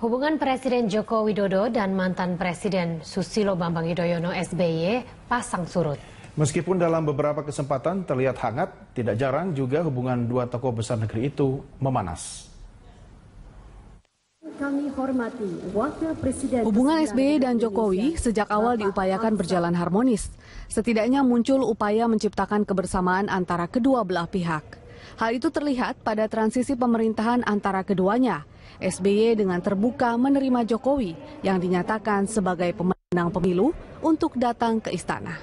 Hubungan Presiden Joko Widodo dan mantan Presiden Susilo Bambang Yudhoyono (SBY) pasang surut. Meskipun dalam beberapa kesempatan terlihat hangat, tidak jarang juga hubungan dua tokoh besar negeri itu memanas. Hubungan SBY dan Jokowi sejak awal diupayakan berjalan harmonis. Setidaknya muncul upaya menciptakan kebersamaan antara kedua belah pihak. Hal itu terlihat pada transisi pemerintahan antara keduanya. SBY dengan terbuka menerima Jokowi yang dinyatakan sebagai pemenang pemilu untuk datang ke istana.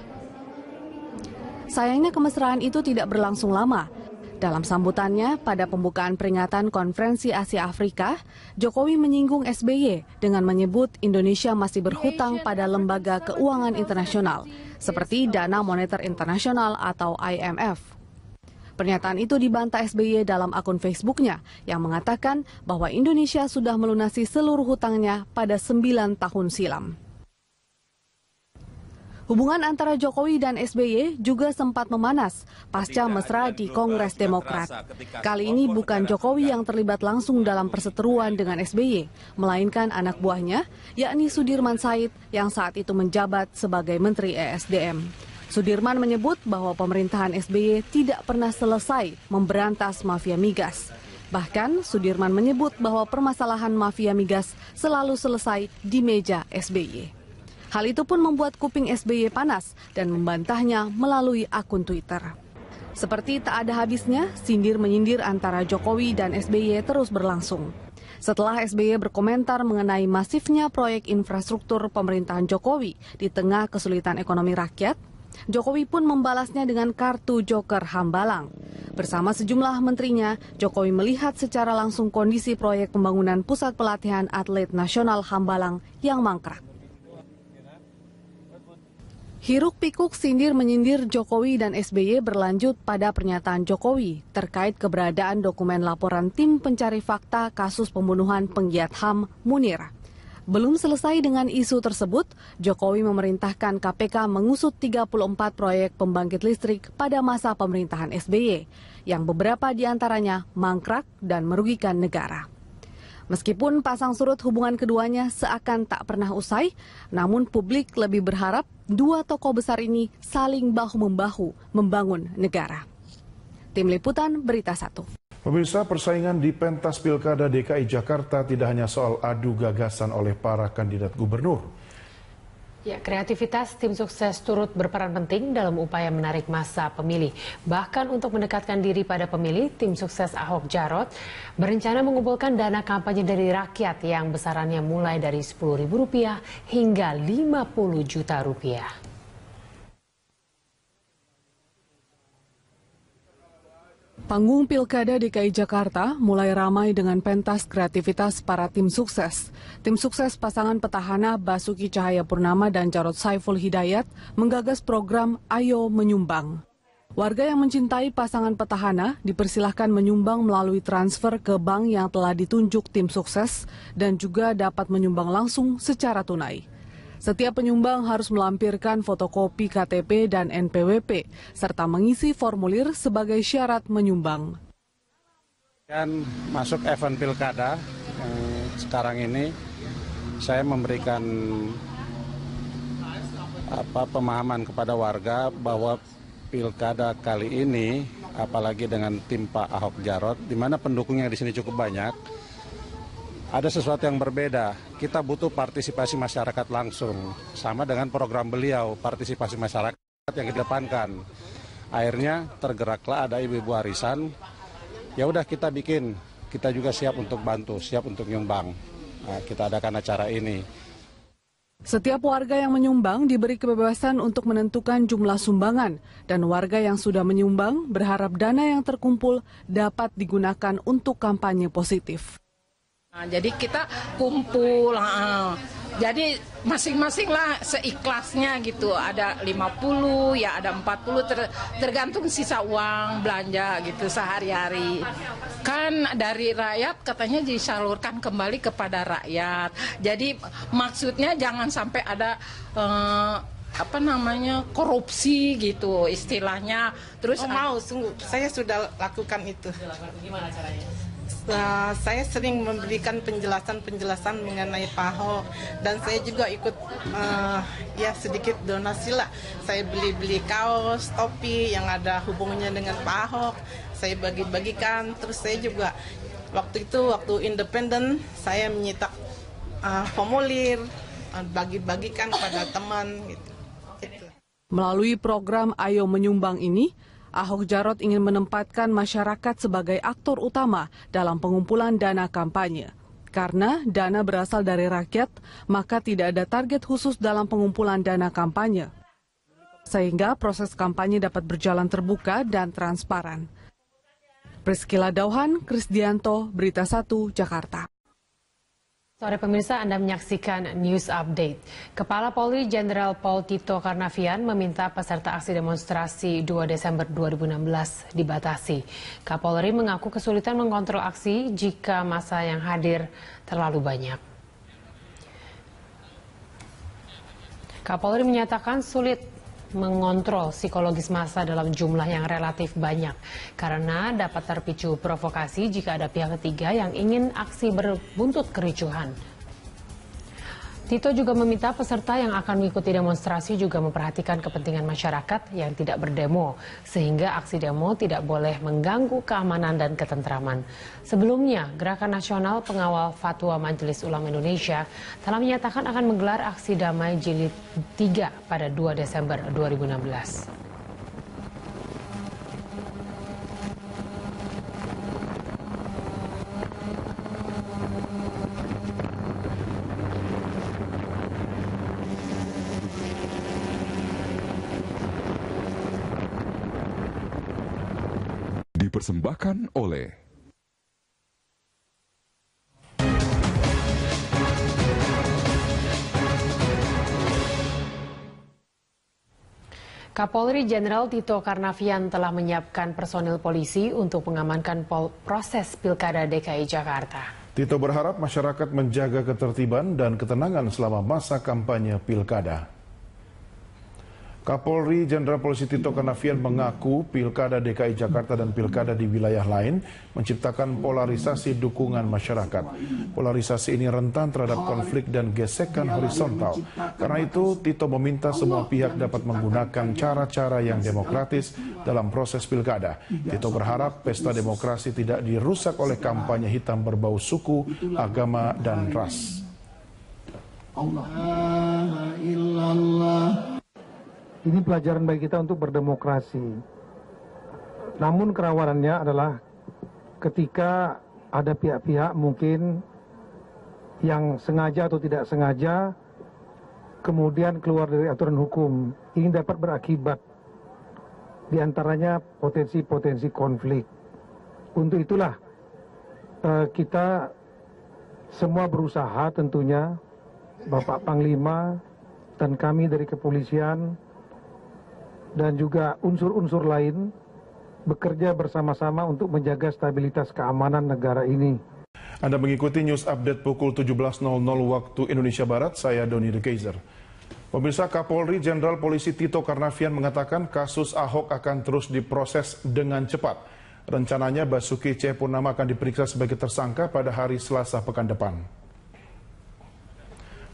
Sayangnya kemesraan itu tidak berlangsung lama. Dalam sambutannya pada pembukaan peringatan Konferensi Asia Afrika, Jokowi menyinggung SBY dengan menyebut Indonesia masih berhutang pada lembaga keuangan internasional seperti Dana Moneter Internasional atau IMF. Pernyataan itu dibantah SBY dalam akun Facebooknya yang mengatakan bahwa Indonesia sudah melunasi seluruh hutangnya pada 9 tahun silam. Hubungan antara Jokowi dan SBY juga sempat memanas pasca mesra di Kongres Demokrat. Kali ini bukan Jokowi yang terlibat langsung dalam perseteruan dengan SBY, melainkan anak buahnya, yakni Sudirman Said yang saat itu menjabat sebagai Menteri ESDM. Sudirman menyebut bahwa pemerintahan SBY tidak pernah selesai memberantas mafia migas. Bahkan Sudirman menyebut bahwa permasalahan mafia migas selalu selesai di meja SBY. Hal itu pun membuat kuping SBY panas dan membantahnya melalui akun Twitter. Seperti tak ada habisnya, sindir-menyindir antara Jokowi dan SBY terus berlangsung. Setelah SBY berkomentar mengenai masifnya proyek infrastruktur pemerintahan Jokowi di tengah kesulitan ekonomi rakyat, Jokowi pun membalasnya dengan kartu Joker Hambalang. Bersama sejumlah menterinya, Jokowi melihat secara langsung kondisi proyek pembangunan pusat pelatihan atlet nasional Hambalang yang mangkrak. Hiruk-pikuk sindir-menyindir Jokowi dan SBY berlanjut pada pernyataan Jokowi terkait keberadaan dokumen laporan tim pencari fakta kasus pembunuhan penggiat HAM Munir. Belum selesai dengan isu tersebut, Jokowi memerintahkan KPK mengusut 34 proyek pembangkit listrik pada masa pemerintahan SBY, yang beberapa diantaranya mangkrak dan merugikan negara. Meskipun pasang surut hubungan keduanya seakan tak pernah usai, namun publik lebih berharap dua tokoh besar ini saling bahu-membahu membangun negara. Tim Liputan Berita 1. Pemirsa, persaingan di pentas Pilkada DKI Jakarta tidak hanya soal adu gagasan oleh para kandidat gubernur. Ya, kreativitas tim sukses turut berperan penting dalam upaya menarik massa pemilih. Bahkan untuk mendekatkan diri pada pemilih, tim sukses Ahok Jarot berencana mengumpulkan dana kampanye dari rakyat yang besarannya mulai dari Rp10.000 hingga Rp50 juta. Panggung Pilkada DKI Jakarta mulai ramai dengan pentas kreativitas para tim sukses. Tim sukses pasangan petahana Basuki Cahayapurnama dan Jarod Saiful Hidayat menggagas program Ayo Menyumbang. Warga yang mencintai pasangan petahana dipersilahkan menyumbang melalui transfer ke bank yang telah ditunjuk tim sukses dan juga dapat menyumbang langsung secara tunai. Setiap penyumbang harus melampirkan fotokopi KTP dan NPWP, serta mengisi formulir sebagai syarat menyumbang. Dan masuk event pilkada yang sekarang ini, saya memberikan pemahaman kepada warga bahwa pilkada kali ini, apalagi dengan tim Pak Ahok Jarot, di mana pendukungnya di sini cukup banyak, ada sesuatu yang berbeda. Kita butuh partisipasi masyarakat langsung. Sama dengan program beliau, partisipasi masyarakat yang dikedepankan. Akhirnya tergeraklah ada ibu-ibu arisan. Ya udah kita bikin, kita juga siap untuk bantu, siap untuk nyumbang. Nah, kita adakan acara ini. Setiap warga yang menyumbang diberi kebebasan untuk menentukan jumlah sumbangan. Dan warga yang sudah menyumbang berharap dana yang terkumpul dapat digunakan untuk kampanye positif. Nah, jadi kita kumpul, jadi masing-masing lah seikhlasnya gitu, ada 50, ya ada 40, tergantung sisa uang belanja gitu sehari-hari. Kan dari rakyat katanya disalurkan kembali kepada rakyat, jadi maksudnya jangan sampai ada korupsi gitu istilahnya. Terus mau, sungguh, saya sudah lakukan itu. Gimana caranya? Saya sering memberikan penjelasan-penjelasan mengenai Pak Ahok, dan saya juga ikut ya sedikit donasi lah. Saya beli kaos, topi yang ada hubungannya dengan Pak Ahok. Saya bagi-bagikan. Terus saya juga waktu independen saya menyetak formulir, bagi-bagikan kepada teman. Gitu. Melalui program Ayo Menyumbang ini, Ahok Jarot ingin menempatkan masyarakat sebagai aktor utama dalam pengumpulan dana kampanye. Karena dana berasal dari rakyat, maka tidak ada target khusus dalam pengumpulan dana kampanye. Sehingga proses kampanye dapat berjalan terbuka dan transparan. Priscila Dauhan, Krisdianto, Berita 1, Jakarta. Sore pemirsa, Anda menyaksikan News Update. Kepala Polri Jenderal Pol Tito Karnavian meminta peserta aksi demonstrasi 2 Desember 2016 dibatasi. Kapolri mengaku kesulitan mengontrol aksi jika massa yang hadir terlalu banyak. Kapolri menyatakan sulit mengontrol psikologis massa dalam jumlah yang relatif banyak karena dapat terpicu provokasi jika ada pihak ketiga yang ingin aksi berbuntut kericuhan. Tito juga meminta peserta yang akan mengikuti demonstrasi juga memperhatikan kepentingan masyarakat yang tidak berdemo, sehingga aksi demo tidak boleh mengganggu keamanan dan ketentraman. Sebelumnya, Gerakan Nasional Pengawal Fatwa Majelis Ulama Indonesia telah menyatakan akan menggelar aksi damai jilid 3 pada 2 Desember 2016. Dipersembahkan oleh Kapolri Jenderal Tito Karnavian telah menyiapkan personil polisi untuk mengamankan proses Pilkada DKI Jakarta. Tito berharap masyarakat menjaga ketertiban dan ketenangan selama masa kampanye Pilkada. Kapolri Jenderal Polisi Tito Karnavian mengaku Pilkada DKI Jakarta dan Pilkada di wilayah lain menciptakan polarisasi dukungan masyarakat. Polarisasi ini rentan terhadap konflik dan gesekan horizontal. Karena itu, Tito meminta semua pihak dapat menggunakan cara-cara yang demokratis dalam proses Pilkada. Tito berharap pesta demokrasi tidak dirusak oleh kampanye hitam berbau suku, agama, dan ras. Ini pelajaran bagi kita untuk berdemokrasi. Namun kerawanannya adalah ketika ada pihak-pihak mungkin yang sengaja atau tidak sengaja kemudian keluar dari aturan hukum. Ini dapat berakibat diantaranya potensi-potensi konflik. Untuk itulah kita semua berusaha tentunya, Bapak Panglima dan kami dari kepolisian dan juga unsur-unsur lain bekerja bersama-sama untuk menjaga stabilitas keamanan negara ini. Anda mengikuti News Update pukul 17.00 waktu Indonesia Barat, saya Doni De Keizer. Pemirsa, Kapolri Jenderal Polisi Tito Karnavian mengatakan kasus Ahok akan terus diproses dengan cepat. Rencananya Basuki Cahayapurnama akan diperiksa sebagai tersangka pada hari Selasa pekan depan.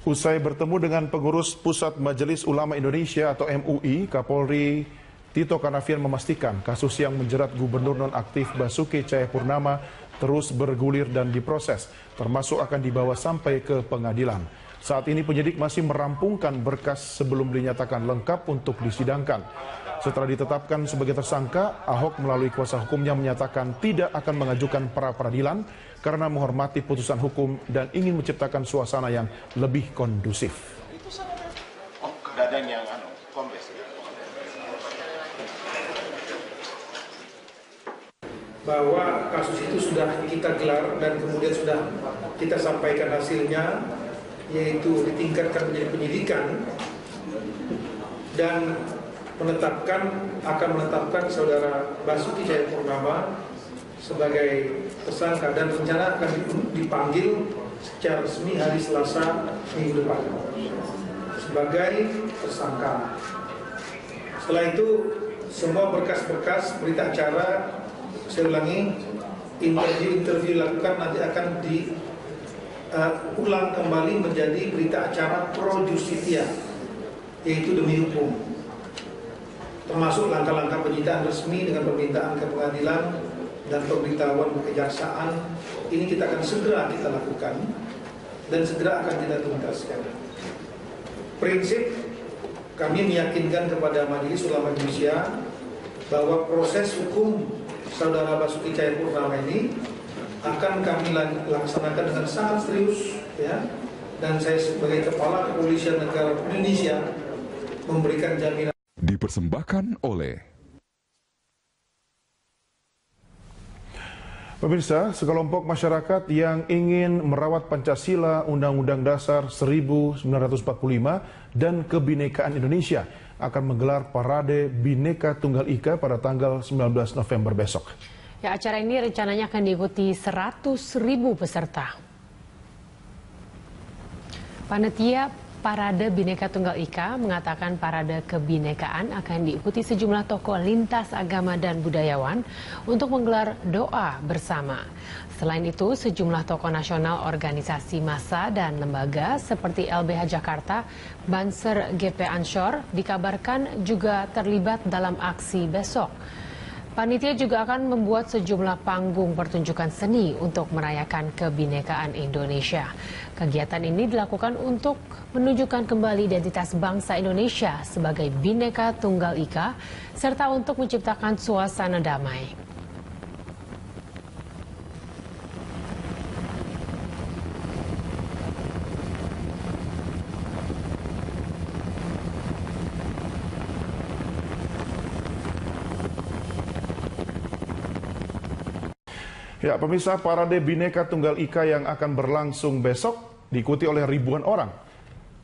Usai bertemu dengan pengurus Pusat Majelis Ulama Indonesia atau MUI, Kapolri Tito Karnavian memastikan kasus yang menjerat Gubernur nonaktif Basuki Cahayapurnama terus bergulir dan diproses, termasuk akan dibawa sampai ke pengadilan. Saat ini penyidik masih merampungkan berkas sebelum dinyatakan lengkap untuk disidangkan. Setelah ditetapkan sebagai tersangka, Ahok melalui kuasa hukumnya menyatakan tidak akan mengajukan pra-peradilan karena menghormati putusan hukum dan ingin menciptakan suasana yang lebih kondusif. Bahwa kasus itu sudah kita gelar dan kemudian sudah kita sampaikan hasilnya, yaitu ditingkatkan menjadi penyidikan dan akan menetapkan saudara Basuki Cahayapurnama sebagai tersangka dan rencana akan dipanggil secara resmi hari Selasa minggu depan sebagai tersangka. Setelah itu semua berkas-berkas berita acara, saya ulangi, interview dilakukan nanti akan diulang kembali menjadi berita acara pro justitia, yaitu demi hukum, termasuk langkah-langkah penyitaan resmi dengan permintaan ke pengadilan dan pemberitahuan kejaksaan. Ini kita akan segera kita lakukan dan segera akan kita tuntaskan. Prinsip kami meyakinkan kepada Majelis Ulama Indonesia bahwa proses hukum Saudara Basuki Cahayapurnama ini akan kami laksanakan dengan sangat serius, ya. Dan saya sebagai Kepala Kepolisian Negara Indonesia memberikan jaminan. Dipersembahkan oleh pemirsa, sekelompok masyarakat yang ingin merawat Pancasila, Undang-Undang Dasar 1945 dan kebinekaan Indonesia akan menggelar Parade Bhinneka Tunggal Ika pada tanggal 19 November besok. Ya, acara ini rencananya akan diikuti 100.000 peserta. Panitia Parade Bhinneka Tunggal Ika mengatakan parade kebinekaan akan diikuti sejumlah tokoh lintas agama dan budayawan untuk menggelar doa bersama. Selain itu, sejumlah tokoh nasional, organisasi massa dan lembaga seperti LBH Jakarta, Banser GP Ansor dikabarkan juga terlibat dalam aksi besok. Panitia juga akan membuat sejumlah panggung pertunjukan seni untuk merayakan kebinekaan Indonesia. Kegiatan ini dilakukan untuk menunjukkan kembali identitas bangsa Indonesia sebagai Bhinneka Tunggal Ika, serta untuk menciptakan suasana damai. Ya, pemirsa, Parade Bhinneka Tunggal Ika yang akan berlangsung besok diikuti oleh ribuan orang.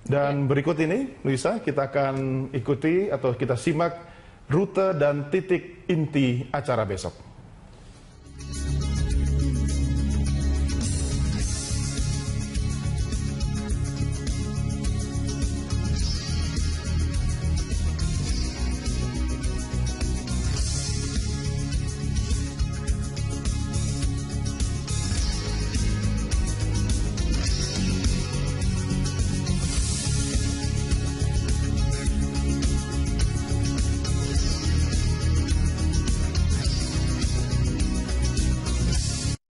Dan berikut ini, Luisa, kita akan ikuti atau kita simak rute dan titik inti acara besok.